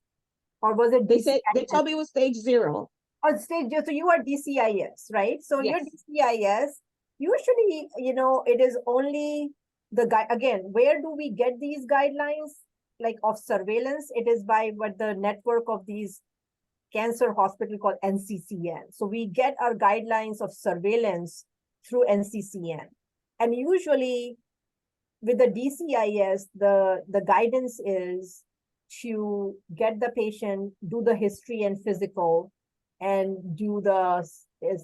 Or was it They told me it was stage 0. Or stage, so you are DCIS, right? So Yes. your DCIS, usually, it is only the guy, again, where do we get these guidelines of surveillance? It is by what the network of these cancer hospital called NCCN. So we get our guidelines of surveillance through NCCN. And usually with the DCIS, the guidance is to get the patient, do the history and physical, and do the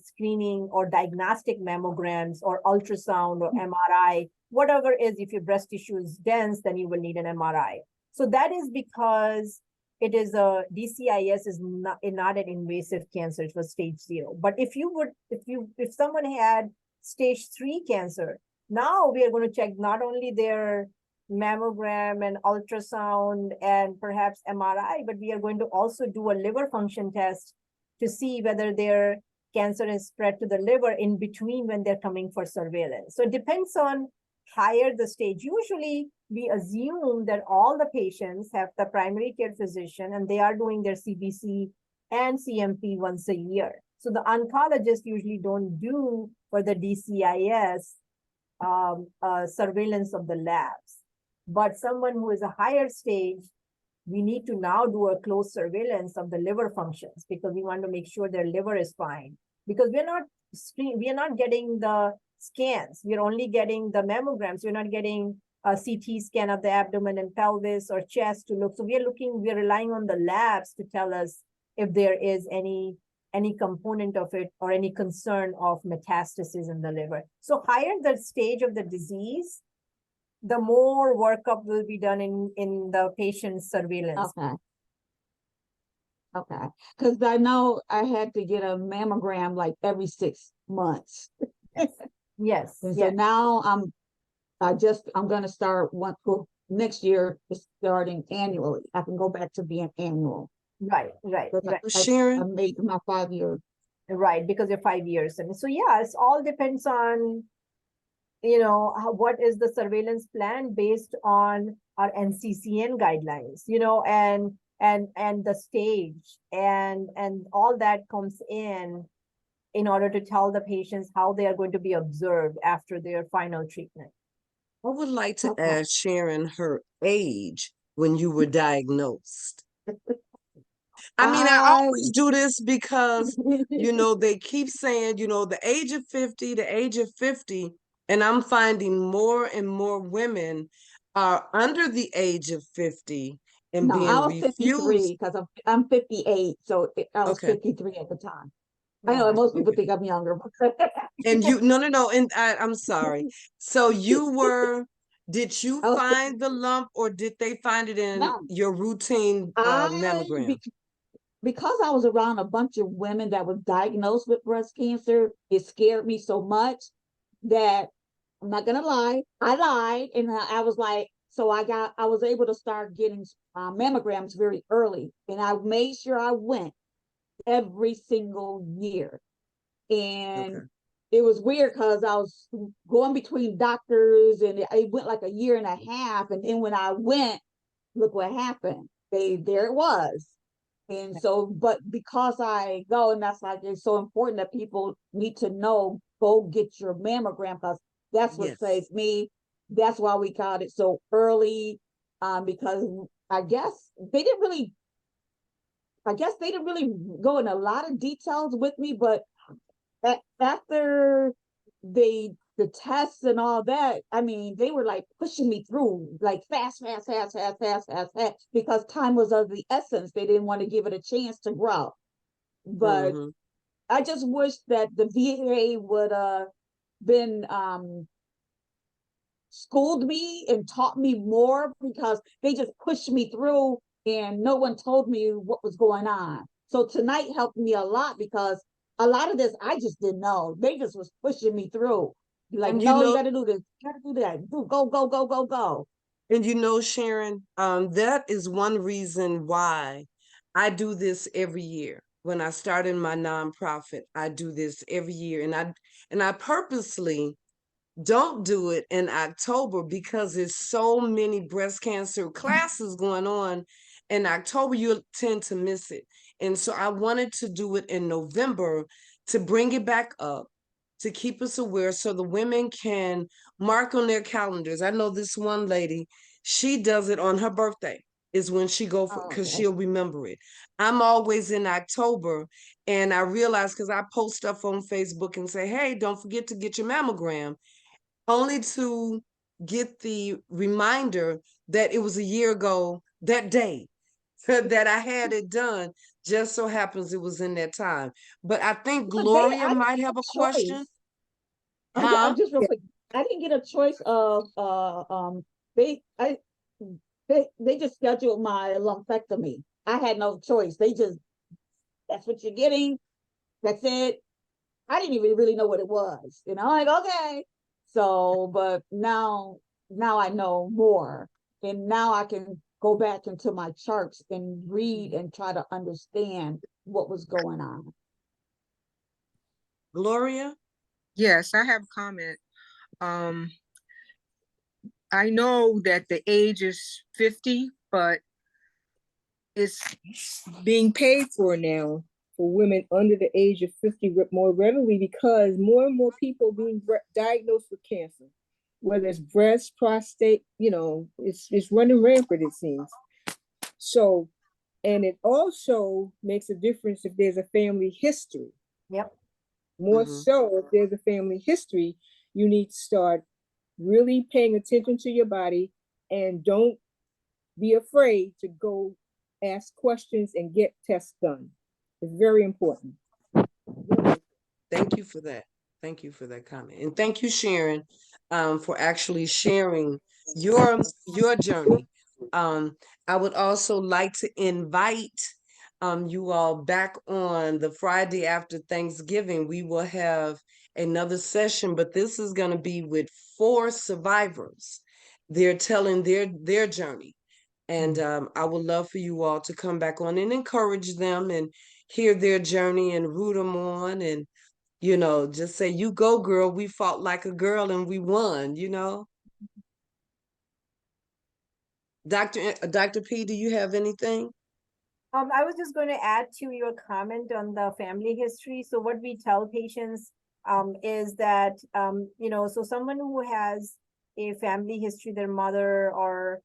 screening or diagnostic mammograms or ultrasound or MRI, whatever is. If your breast tissue is dense, then you will need an MRI. So that is because it is a DCIS is not an invasive cancer. It was stage 0. But if someone had stage 3 cancer, now we are going to check not only their mammogram and ultrasound and perhaps MRI, but we are going to also do a liver function test to see whether their cancer is spread to the liver in between when they're coming for surveillance. So it depends on higher the stage. Usually we assume that all the patients have the primary care physician and they are doing their CBC and CMP once a year. So the oncologists usually don't do for the DCIS surveillance of the labs. But someone who is a higher stage, we need to now do a close surveillance of the liver functions because we want to make sure their liver is fine. Because we are not getting the scans. We're only getting the mammograms. We're not getting a CT scan of the abdomen and pelvis or chest to look. So we're relying on the labs to tell us if there is any component of it or any concern of metastasis in the liver. So higher the stage of the disease, the more workup will be done in the patient's surveillance. Okay. Okay. Because I know I had to get a mammogram like every 6 months. Yes. And yes. so now I'm going to start next year, starting annually. I can go back to being annual. Right. Sharon? I made my 5 years. Right, because you're 5 years. And so, yeah, it all depends on, what is the surveillance plan based on our NCCN guidelines, and the stage and all that comes in order to tell the patients how they are going to be observed after their final treatment. I would like to Okay. ask Sharon her age when you were diagnosed. I mean, I always do this because, they keep saying, the age of 50, the age of 50, and I'm finding more and more women are under the age of 50 and No, I being was 53 refused. because I'm 58, so I was Okay. 53 at the time. I know most people think I'm younger, but And no, and I'm sorry. So did you find the lump or did they find it in no, your routine mammogram? Because I was around a bunch of women that was diagnosed with breast cancer, it scared me so much that I'm not gonna lie, I lied, and I was like, so I was able to start getting mammograms very early, and I made sure I went every single year. And Okay. it was weird because I was going between doctors, and it went like a year and a half, and then when I went, look what happened. There it was. And so, but because I go, and that's like, it's so important that people need to know, go get your mammogram because that's what Yes. saved me. That's why we caught it so early, because I guess they didn't really go in a lot of details with me, but after the tests and all that, I mean, they were like pushing me through like fast, because time was of the essence. They didn't want to give it a chance to grow. But I just wish that the VA would been schooled me and taught me more, because they just pushed me through and no one told me what was going on. So tonight helped me a lot because a lot of this I just didn't know. They just was pushing me through. Like, And no, you got to do this, you got to do that. Go. And Sharon, that is one reason why I do this every year. When I started my nonprofit, I do this every year, and I purposely don't do it in October because there's so many breast cancer classes going on in October. You'll tend to miss it, and so I wanted to do it in November to bring it back up, to keep us aware so the women can mark on their calendars. I know this one lady, she does it on her birthday is when she go for, because she'll remember it. I'm always in October, and I realize because I post stuff on Facebook and say, hey, don't forget to get your mammogram. only to get the reminder that it was a year ago that day that I had it done. Just so happens it was in that time. But I think But Gloria I didn't might get have a a question. choice. Huh? Just real quick. I didn't get a choice of they I they just scheduled my lumpectomy. I had no choice. They just, that's what you're getting. That's it. I didn't even really know what it was. Like, okay. So, but now I know more. And now I can go back into my charts and read and try to understand what was going on. Gloria? Yes, I have a comment. Um, I know that the age is 50, but it's being paid for now for women under the age of 50 more readily because more and more people being diagnosed with cancer, whether it's breast, prostate, it's running rampant, it seems. So, and it also makes a difference if there's a family history. Yep. More so, if there's a family history, you need to start really paying attention to your body and don't be afraid to go ask questions and get tests done. It's very important. Thank you for that. Thank you for that comment. And thank you, Sharon, for actually sharing your journey. I would also like to invite you all back on the Friday after Thanksgiving. We will have another session, but this is going to be with 4 survivors. They're telling their journey. And I would love for you all to come back on and encourage them and hear their journey and root them on and, just say, you go, girl. We fought like a girl and we won, Dr. P, do you have anything? I was just going to add to your comment on the family history. So what we tell patients is that, so someone who has a family history, their mother or,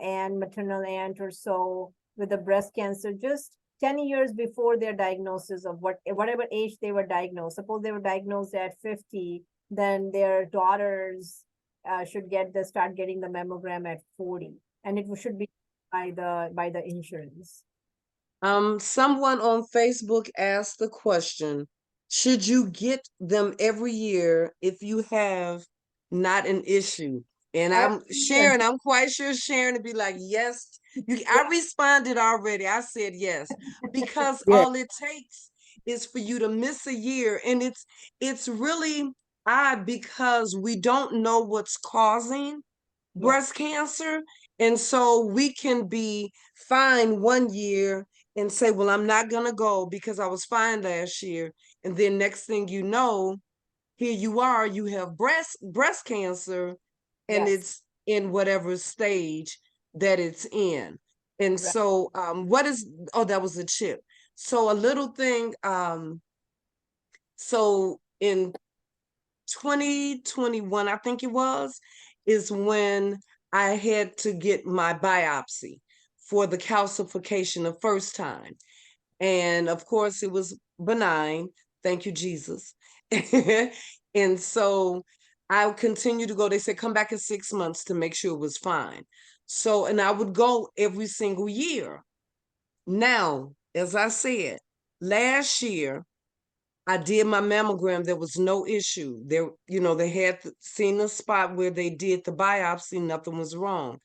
aunt, maternal aunt or so with a breast cancer, just 10 years before their diagnosis of whatever age they were diagnosed. Suppose they were diagnosed at 50, then their daughters should start getting the mammogram at 40. And it should be by the insurance. Someone on Facebook asked the question, should you get them every year if you have not an issue? And I'm Sharon, I'm quite sure Sharon would be like, yes. I responded already. I said yes, because all it takes is for you to miss a year. And it's really odd because we don't know what's causing breast cancer. And so we can be fine one year and say, well, I'm not going to go because I was fine last year. And then next thing you know, here you are, you have breast cancer and it's in whatever stage that it's in. And so that was a chip. So a little thing, so in 2021, I think it was, is when I had to get my biopsy for the calcification the first time. And of course, it was benign. Thank you, Jesus. And so I continued to go. They said, come back in 6 months to make sure it was fine. So, and I would go every single year. Now, as I said, last year, I did my mammogram. There was no issue. They had seen the spot where they did the biopsy. Nothing was wrong.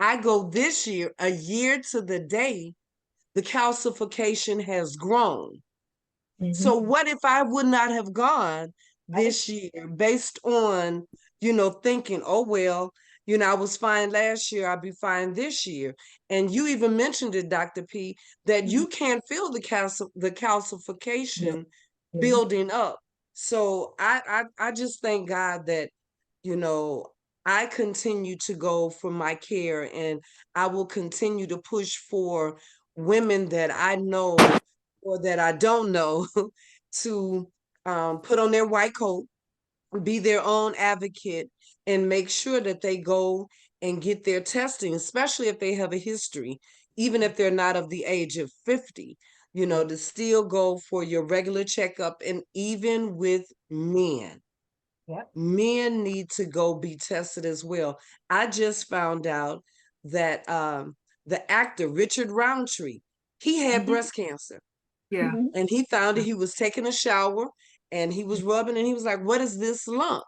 I go this year, a year to the day, the calcification has grown. So what if I would not have gone this year based on, thinking, oh, well, I was fine last year, I'll be fine this year. And you even mentioned it, Dr. P, that you can't feel the calcification building up. So I just thank God that, I continue to go for my care and I will continue to push for women that I know or that I don't know to put on their white coat, be their own advocate, and make sure that they go and get their testing, especially if they have a history, even if they're not of the age of 50, to still go for your regular checkup. And even with men, Yep. Men need to go be tested as well. I just found out that the actor Richard Roundtree, he had Mhm. breast cancer, Yeah. Mhm. and he found it. He was taking a shower and he was rubbing, and he was like, "What is this lump?"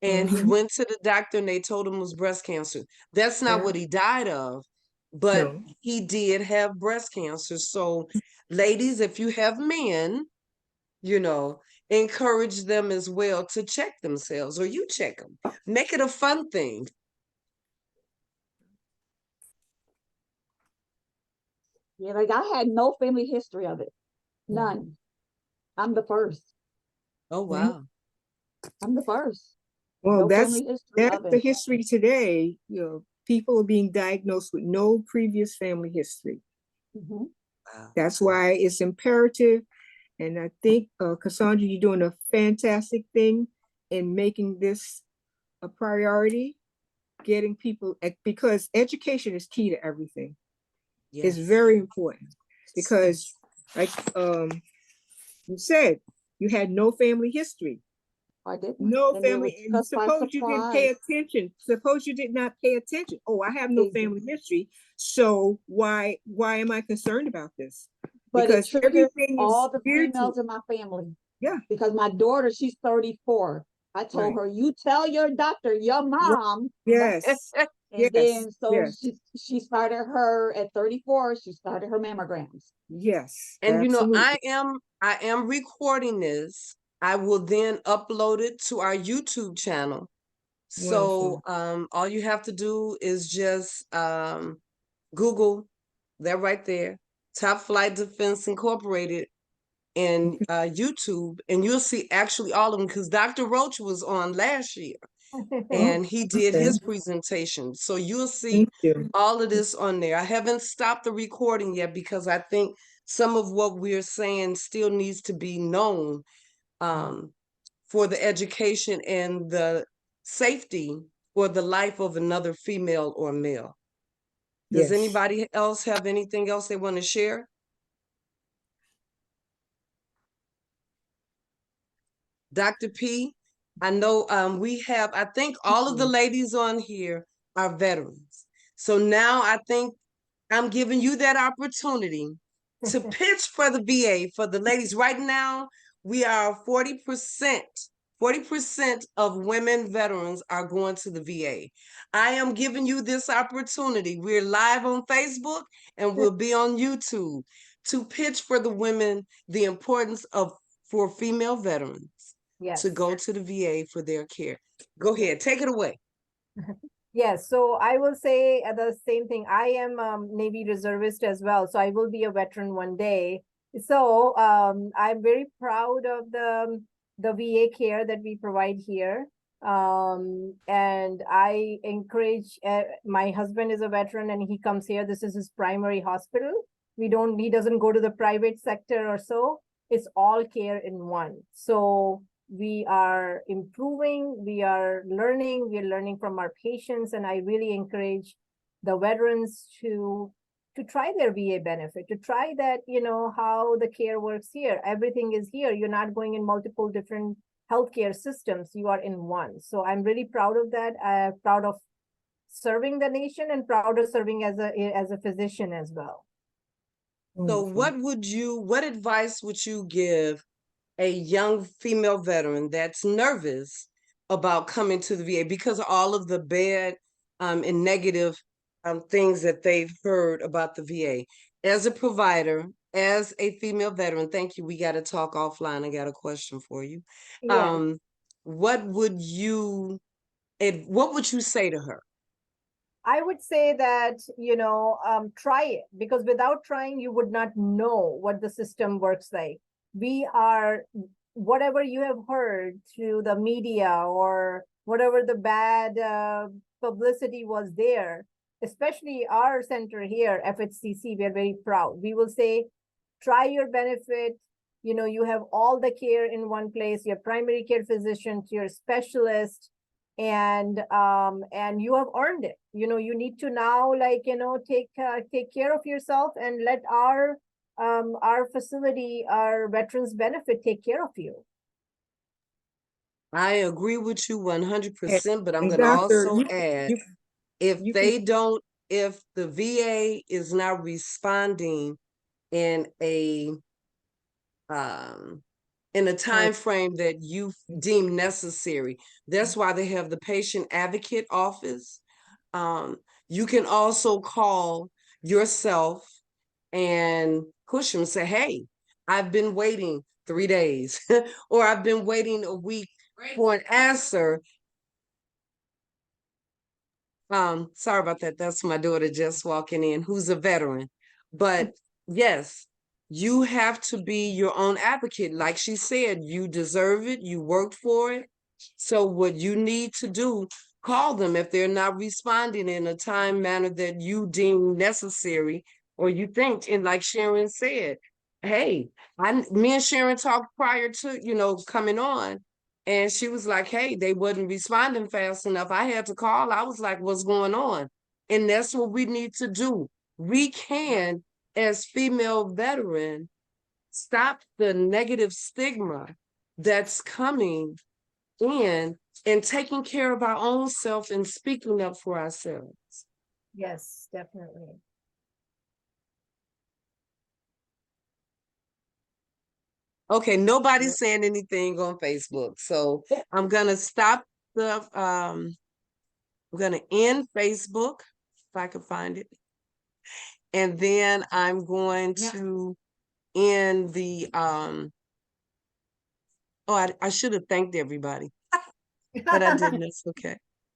And he Mhm. went to the doctor, and they told him it was breast cancer. That's not Yeah. what he died of, but No. he did have breast cancer. So, ladies, if you have men, you know, encourage them as well to check themselves, or you check them. Make it a fun thing. Yeah, like I had no family history of it. None. I'm the first. Oh, Mhm. wow. I'm the first. Well, No family history that's of the it. history today. You know, people are being diagnosed with no previous family history. Mhm. Wow. That's why it's imperative. And I think, Cassandra, you're doing a fantastic thing in making this a priority, getting people, because education is key to everything. It's Yes. very important because, like you said, you had no family history. I didn't. No And it was family, and just by suppose you didn't pay surprise. attention. Suppose you did not pay attention. Oh, I have no Ex- family history, so why am I concerned about this? But it Because triggered everything is all the spiritual. females in my family. Yeah, Because my daughter, she's 34. I told right. her, you tell your doctor, your Right. mom. Yes, And yes, then so yes, she started her at 34, she started her mammograms. yes, And you know, absolutely. I am recording this. I will then upload it to our YouTube channel. So Wonderful. all you have to do is just Google that right there, Top Flight Defense Incorporated, in YouTube, and you'll see actually all of them, because Dr. Roach was on last year Oh, and he did okay. his presentation. So you'll see Thank you. all of this on there. I haven't stopped the recording yet because I think some of what we're saying still needs to be known, um, for the education and the safety or the life of another female or male. Does Yes. anybody else have anything else they want to share? Dr. P, I know we have, I think all of the ladies on here are veterans. So now I think I'm giving you that opportunity to pitch for the VA for the ladies. Right now, we are 40%. 40% of women veterans are going to the VA. I am giving you this opportunity. We're live on Facebook and we'll be on YouTube to pitch for the women the importance of for female veterans to Yes. go to the VA for their care. Go ahead, take it away. Yes, so I will say the same thing. I am Navy reservist as well, so I will be a veteran one day. So I'm very proud of the VA care that we provide here. And I encourage, my husband is a veteran and he comes here. This is his primary hospital. He doesn't go to the private sector or so. It's all care in one. So we are improving, we are learning from our patients, and I really encourage the veterans to try their VA benefit, to try that, how the care works here. Everything is here. You're not going in multiple different healthcare systems. You are in one. So I'm really proud of that. I'm proud of serving the nation and proud of serving as a physician as well. So Wonderful. what advice would you give a young female veteran that's nervous about coming to the VA because of all of the bad and negative things that they've heard about the VA? As a provider, as a female veteran, thank you. We got to talk offline. I got a question for you. Yes. Um, what would you what would you say to her? I would say that, try it, because without trying, you would not know what the system works like. We are, whatever you have heard through the media or whatever the bad publicity was there, especially our center here, FHCC, we are very proud. We will say, try your benefit. You have all the care in one place, your primary care physician, your specialist, and you have earned it. You need to now, take care of yourself and let our facility, our veterans benefit, take care of you. I agree with you 100%, but I'm And going to Doctor, also add, you, if you they can, don't, if the VA is not responding in um, a time, time frame that you deem necessary, that's why they have the patient advocate office. You can also call yourself and push them, say, hey, I've been waiting 3 days or I've been waiting a week for an answer. Sorry about that. That's my daughter just walking in, who's a veteran. But yes, you have to be your own advocate. Like she said, you deserve it, you worked for it. So what you need to do, call them if they're not responding in a time manner that you deem necessary or you think. And like Sharon said, hey, me and Sharon talked prior to, coming on. And she was like, hey, they wasn't responding fast enough. I had to call. I was like, what's going on? And that's what we need to do. We can, as female veteran, stop the negative stigma that's coming in and taking care of our own self and speaking up for ourselves. Yes, definitely. Okay, nobody's saying anything on Facebook. So I'm gonna stop we're gonna end Facebook if I can find it. And then I'm going to end the oh, I should have thanked everybody, but I didn't. That's okay.